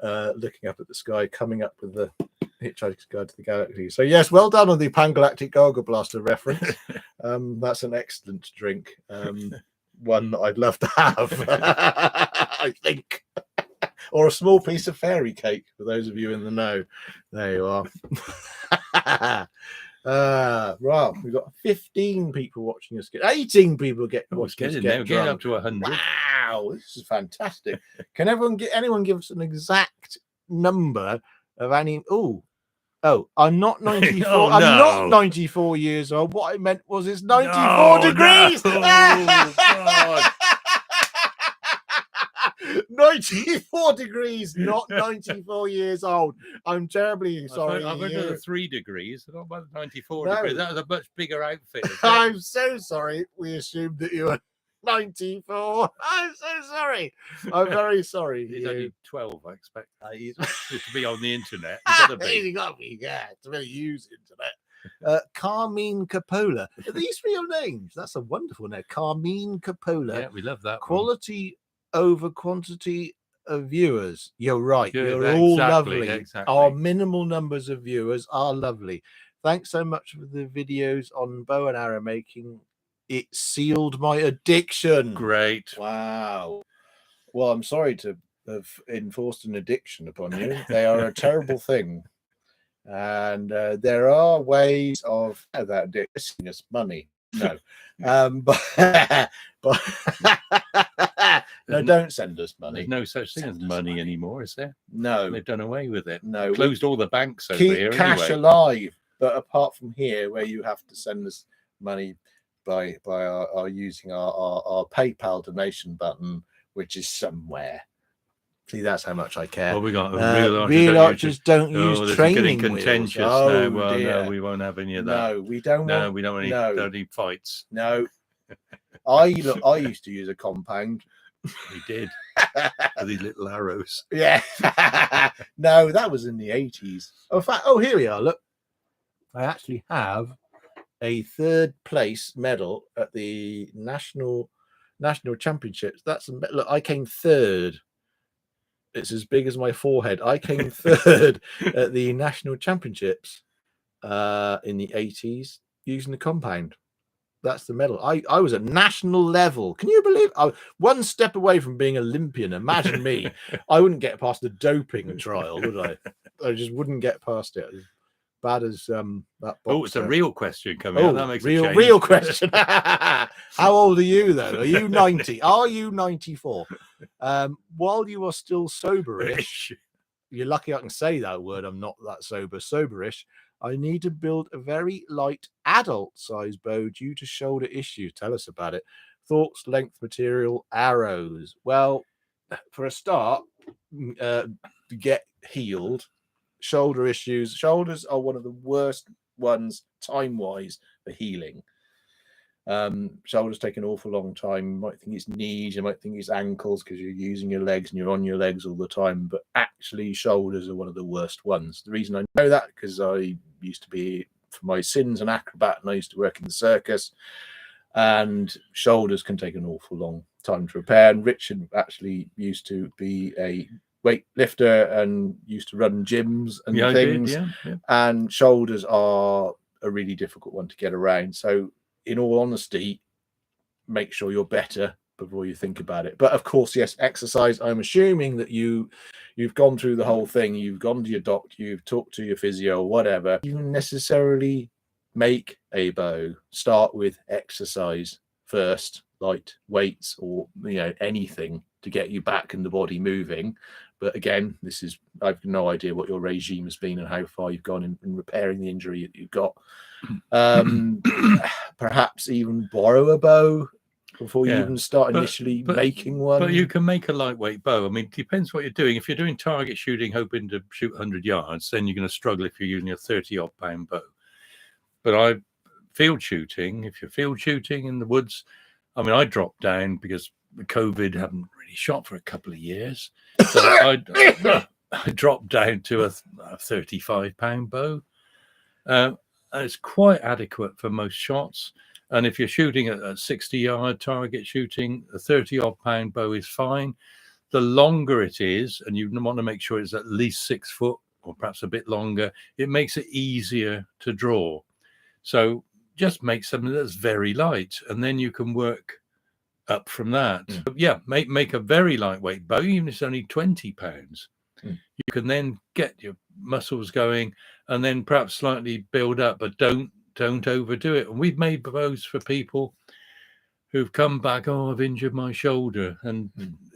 looking up at the sky, coming up with the Hitchhiker's Guide to the Galaxy. So yes, well done on the Pan-Galactic Gargle Blaster reference. That's an excellent drink. One that I'd love to have, I think. Or a small piece of fairy cake, for those of you in the know. There you are. Right, we've got 15 people watching us. 18 people watching us. Getting up to 100. Wow, this is fantastic. Can anyone give us an exact number of any? Oh, I'm not 94. Oh, I'm no. not 94 years old. What I meant was it's 94 degrees. No. Oh, God. 94 degrees, not 94 years old. I'm terribly sorry. I've heard of the 3 degrees, not about 94 No. degrees. That was a much bigger outfit. I'm so sorry. We assumed that you were 94. I'm so sorry. I'm very sorry. He's only 12, I expect. He's To be on the internet. He's got to be. He's got to be, yeah, to really use internet. Carmine Coppola. Are these real names? That's a wonderful name. Carmine Coppola. Yeah, we love that. Quality over quantity of viewers. You're right. Yeah, You're exactly, all lovely. exactly. Our minimal numbers of viewers are lovely. Thanks so much for the videos on bow and arrow making. It sealed my addiction. Great. Wow. Well, I'm sorry to have enforced an addiction upon you. They are a terrible thing. And there are ways of that addiction us money. No. But no, don't send us money. There's no such thing as money anymore, is there? No. They've done away with it. No. Closed all the banks over Keep here cash anyway. alive. But apart from here, where you have to send us money by our using our PayPal donation button, which is somewhere. See, that's how much I care. Well, we got real archers don't use training contentious. wheels. Oh, no, well, dear. no, we won't have any of that. No, we don't. No, we don't need fights. No, I used to use a compound. We did with these little arrows. Yeah. No, that was in the 80s. In fact, oh, here we are. Look, I actually have a 3rd place medal at the national championships. That's look, I came 3rd. It's as big as my forehead. I came 3rd at the national championships in the 80s using the compound. That's the medal. I was at national level. Can you believe? I was one step away from being Olympian. Imagine me. I wouldn't get past the doping trial, would I? I just wouldn't get past it. As bad as that. Oh, it's a real question coming up. That makes real question. How old are you though? Are you 90? Are you 94? While you are still soberish, you're lucky I can say that word. I'm not that soberish. I need to build a very light adult size bow due to shoulder issues. Tell us about it. Thoughts, length, material, arrows. Well, for a start, to get healed, shoulder issues. Shoulders are one of the worst ones time-wise for healing. Shoulders take an awful long time. You might think it's knees, you might think it's ankles because you're using your legs and you're on your legs all the time, but actually shoulders are one of the worst ones. The reason I know that because I used to be, for my sins, an acrobat, and I used to work in the circus, and shoulders can take an awful long time to repair. And Richard actually used to be a weightlifter and used to run gyms and things. Yeah. And shoulders are a really difficult one to get around. So in all honesty, make sure you're better before you think about it. But of course, yes, exercise. I'm assuming that you've gone through the whole thing. You've gone to your doctor, you've talked to your physio, whatever. You necessarily make a bow. Start with exercise first, light weights or anything to get you back and the body moving. But again, I've no idea what your regime has been and how far you've gone in repairing the injury that you've got. Perhaps even borrow a bow before you even start initially making one. But you can make a lightweight bow. I mean, it depends what you're doing. If you're doing target shooting, hoping to shoot 100 yards, then you're going to struggle if you're using a 30-odd pound bow. But field shooting, if you're field shooting in the woods, I mean, I dropped down because COVID hadn't really shot for a couple of years. So I dropped down to a 35-pound bow. It's quite adequate for most shots. And if you're shooting at 60-yard target shooting, a 30-odd pound bow is fine. The longer it is, and you want to make sure it's at least 6 foot or perhaps a bit longer, it makes it easier to draw. So just make something that's very light, and then you can work up from that. Yeah, make a very lightweight bow, even if it's only 20 pounds. You can then get your muscles going and then perhaps slightly build up, but don't overdo it. And we've made bows for people who've come back, oh, I've injured my shoulder, and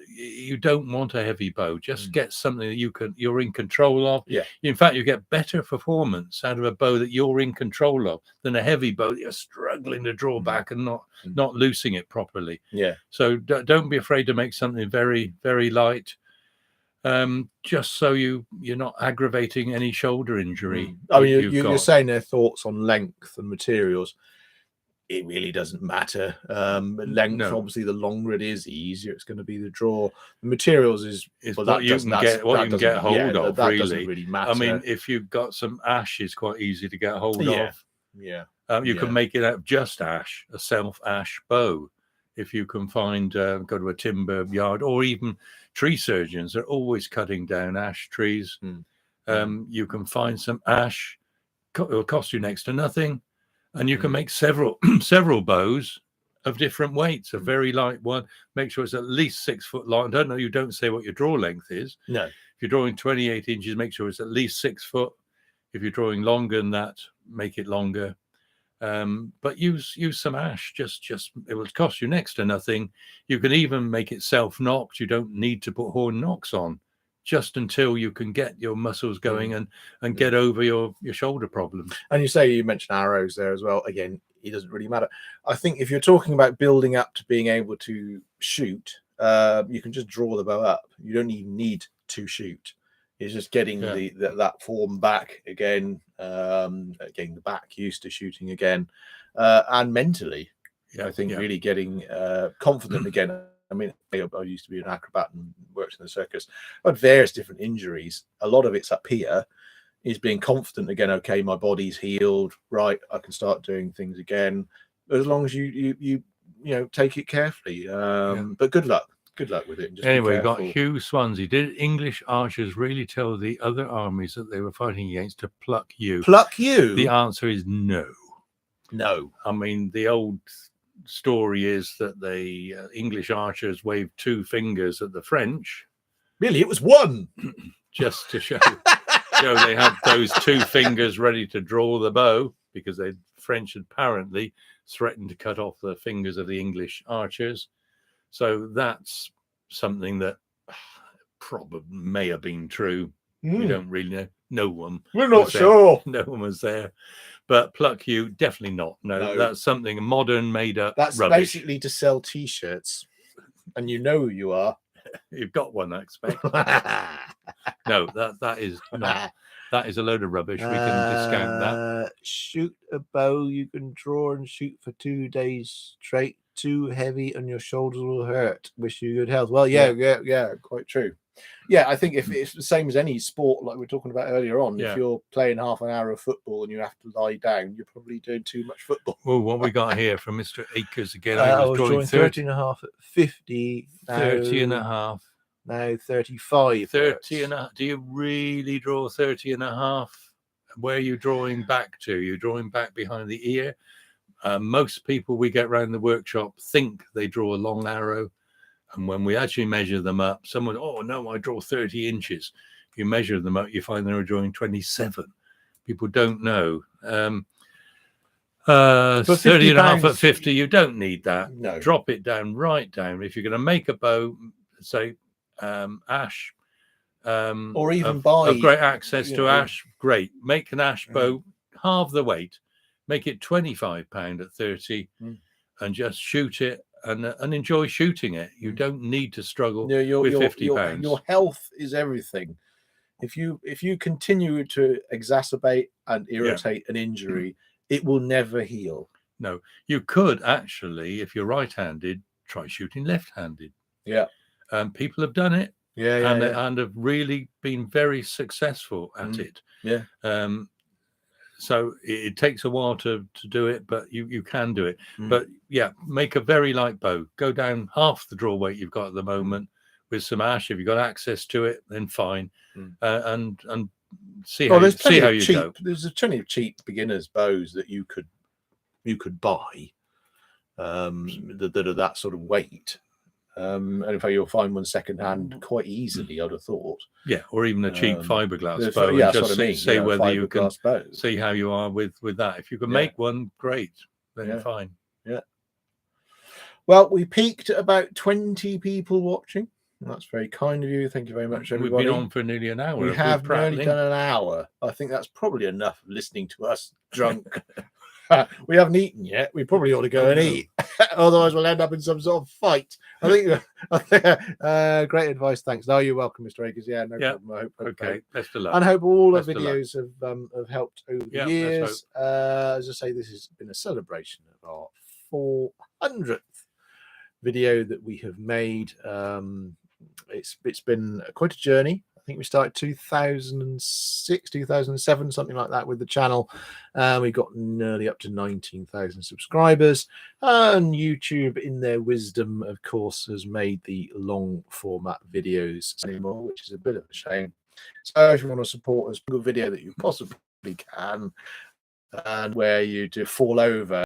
you don't want a heavy bow. Just get something that you're in control of. Yeah. In fact, you get better performance out of a bow that you're in control of than a heavy bow that you're struggling to draw back and not loosing it properly. Yeah. So don't be afraid to make something very, very light, just so you're not aggravating any shoulder injury. I mean, you're saying their thoughts on length and materials. It really doesn't matter. Length, obviously, the longer it is, the easier it's going to be to draw. The materials is what you can get hold of. That really doesn't really matter. I mean, if you've got some ash, it's quite easy to get hold of. Yeah. You can make it out of just ash, a self ash bow. If you can find, go to a timber yard, or even tree surgeons are always cutting down ash trees. You can find some ash. It will cost you next to nothing. And you can make several bows of different weights. A very light one, make sure it's at least 6 foot long. You don't say what your draw length is. No. If you're drawing 28 inches, make sure it's at least 6 foot. If you're drawing longer than that, make it longer. But use some ash. Just it will cost you next to nothing. You can even make it self-nocked. You don't need to put horn nocks on, just until you can get your muscles going and get over your shoulder problems. And you mentioned arrows there as well. Again, it doesn't really matter. I think if you're talking about building up to being able to shoot, you can just draw the bow up. You don't even need to shoot. It's just getting that form back again, getting the back used to shooting again, and mentally, I think really getting confident again. I mean, I used to be an acrobat and worked in the circus. I had various different injuries. A lot of it's up here, is being confident again. Okay, my body's healed. Right, I can start doing things again. As long as you take it carefully. But good luck with it. Just anyway, got Hugh Swansea. Did English archers really tell the other armies that they were fighting against to pluck you? Pluck you? The answer is no. No. I mean, the old story is that the English archers waved 2 fingers at the French. Really, it was one. Just to show they had those 2 fingers ready to draw the bow, because the French had apparently threatened to cut off the fingers of the English archers. So that's something that probably may have been true. We don't really know. No one. We're not sure. No one was there. But pluck you, definitely not. No, that's something modern, made up. That's rubbish. Basically to sell T-shirts, and you know who you are. You've got one, I expect. No, that is not. That is a load of rubbish. We can discount that. Shoot a bow you can draw and shoot for 2 days straight. Too heavy and your shoulders will hurt. Wish you good health. Well, yeah, quite true. Yeah, I think if it's the same as any sport, like we were talking about earlier on, if you're playing half an hour of football and you have to lie down, you're probably doing too much football. Well, what we got here from Mr. Akers again? I was drawing 30 and a half at 50. 30 and a half. Now 35. 30 and a half. Do you really draw 30 and a half? Where are you drawing back to? You're drawing back behind the ear. Most people we get around the workshop think they draw a long arrow, and when we actually measure them up, someone, oh no, I draw 30 inches. You measure them up, you find they were drawing 27. People don't know. 30 and a half at 50, you don't need that. No. Drop it down, right down. If you're going to make a bow, say ash, or even buy great access to ash, great. Make an ash bow, halve the weight. Make it £25 at 30 and just shoot it and enjoy shooting it. You don't need to struggle with £50. Your health is everything. If you continue to exacerbate and irritate an injury, it will never heal. No, you could actually, if you're right-handed, try shooting left-handed. Yeah. People have done it. And have really been very successful at it. Yeah. So it takes a while to do it, but you can do it. But yeah, make a very light bow. Go down half the draw weight you've got at the moment with some ash. If you've got access to it, then fine. And see how you go. There's plenty of cheap beginners bows that you could buy that are that sort of weight. And in fact, you'll find one second hand quite easily, I'd have thought. Yeah, or even a cheap fiberglass bow. Yeah, just say whether you can bows. See how you are with that. If you can make one, great, then fine. Yeah. Well, we peaked at about 20 people watching. That's very kind of you. Thank you very much, everybody. We've been on for nearly an hour. We have nearly done an hour. I think that's probably enough listening to us drunk. We haven't eaten yet. We probably ought to go and eat. Otherwise, we'll end up in some sort of fight. I think great advice. Thanks. No, you're welcome, Mr. Akers. Yeah, no problem. I hope. Okay. Best of luck. And I hope all the videos have helped over the Yeah, years. As I say, this has been a celebration of our 400th video that we have made. It's been quite a journey. I think we started 2006, 2007, something like that with the channel. We got nearly up to 19,000 subscribers, and YouTube, in their wisdom, of course, has made the long format videos anymore, which is a bit of a shame. So if you want to support us, a video that you possibly can, and where you do fall over